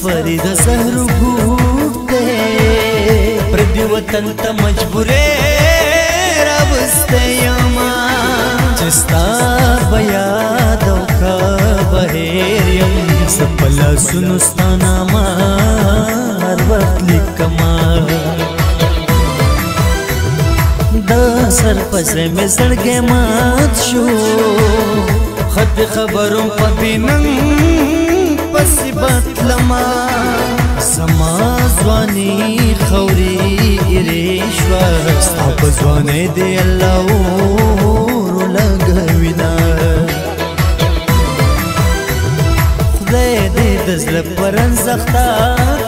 مسافری د زهر ګوټه پردي وطن ته مجبورې راوسته یما چې ستا به یاد او خبر یم سپلا سنو ستا نامه هر وخت لیکما د سر پسې مې زړګی مات شو خط خبرم په بیننګ پسې بتلما سما ځواني خوري ایرې شوه ستا په ځوانۍ دې الله اور لګوینه خدای دې د زړه په رنځ اخته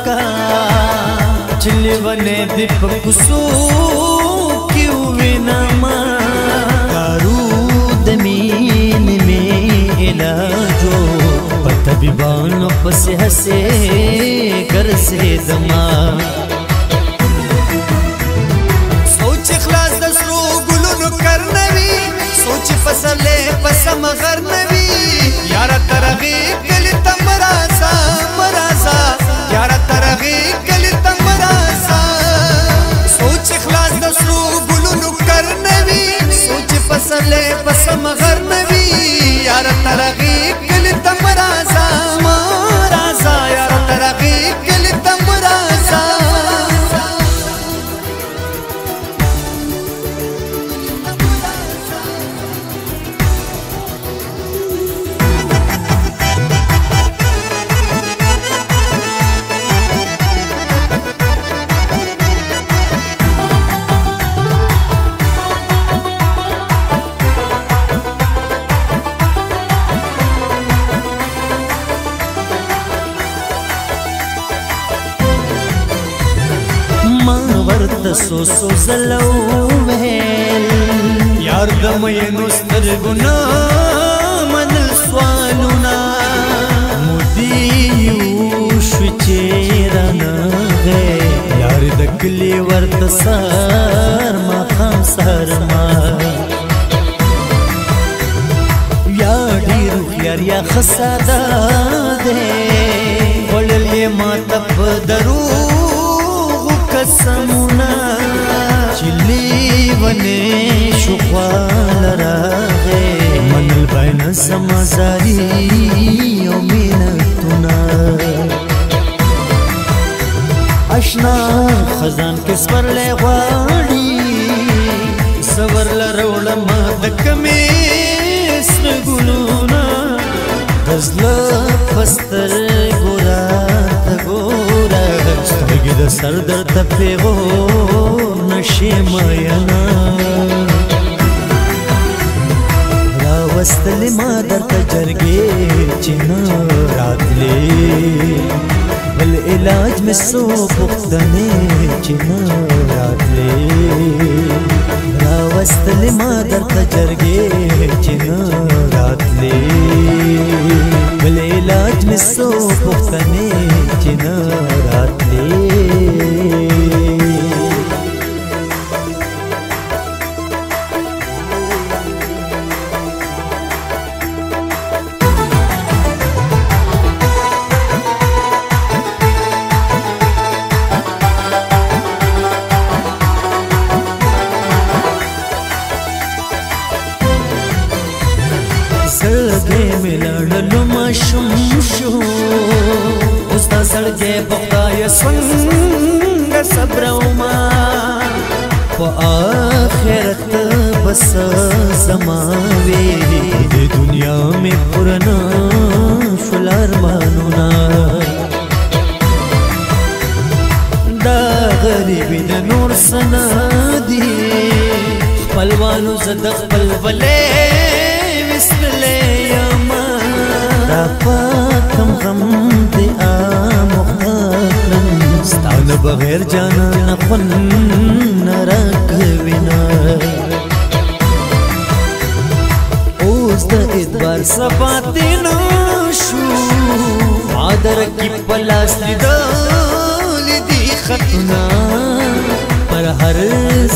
کا چې لیونی دې په کوڅو کې ووینما کارو د مینې مې علاجو په طبیبانو پسې هسې ګرځېدما سوچ خلاص د سرو ګلونو کرنوي سوچ فصلې په سم غرنوي یاره ترغې کلي ته مرازه مرازه یاره ترغې کلي ته مرازه سوچ خلاص د سرو ګلونو کرنوي سوچ فصلې په سم غرنوي یاره ترغې کلي ته مرازه مرازه یاره ترغې کلي ته مرازه سو سو زلو ویل یار د مینو سترګونه منل سوالونه مودي یو شو چې رانغې یار د کلي ورته سر ماښام سهرما یا ډېر هوښیار یا ښه ساده دی وړل یې ماته په دروغو قسمونه چې لیونی شو خواله راغې منل به نه زما زاري او مینتونه اشنا خزان کې سپرلی غواړي صبر لره وړمه د کمې سره ګلونه د زړه په سترګو راته ګوره سترګې د سر درد ته پېغور نشي مینا راوستلې ما درته جرګې چې نه راتلې بل علاج مې څو پوښتنې چې نه راتلې راوستلې ما درته جرګې چې نه راتلې بل علاج مې څو پوښتنې چې نه راتلې سړګې مې لړلو ماشوم شو اوس دا سړګې په خدای څنګه صبرومه په آخرت بس زما وي د دنیا مې پورنا شول ارمانونه دا غریبي د نور سنا دي خپلوانو زه د خپل ولې دا پاکم غم دی آمختلن ستان بغیر جانا نخون نرکوینا اوز دا ادبار سپاتی نشو مادر کی پلاس لیدالی دی خطنا پر هر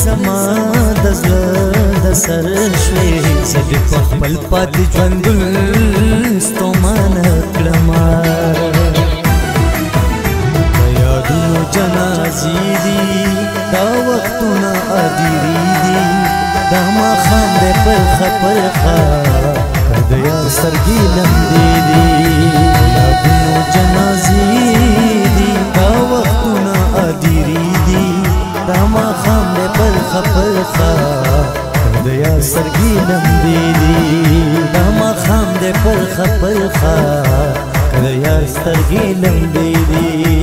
زمان دزل د سر شوي سدي په خپل پاتې ژوندون ستومان کړما وختونه اديري دي دا ما خان دې پرخه پرخه د یار سترګې لمدې دي ګلابونو جنازې دي دا وختونه اديري دي دا ما خان دې پرخه پرخه د یار سترګې لمدې دي دا ما خان دې پرخه پرخه د یار سترګې لمدې دي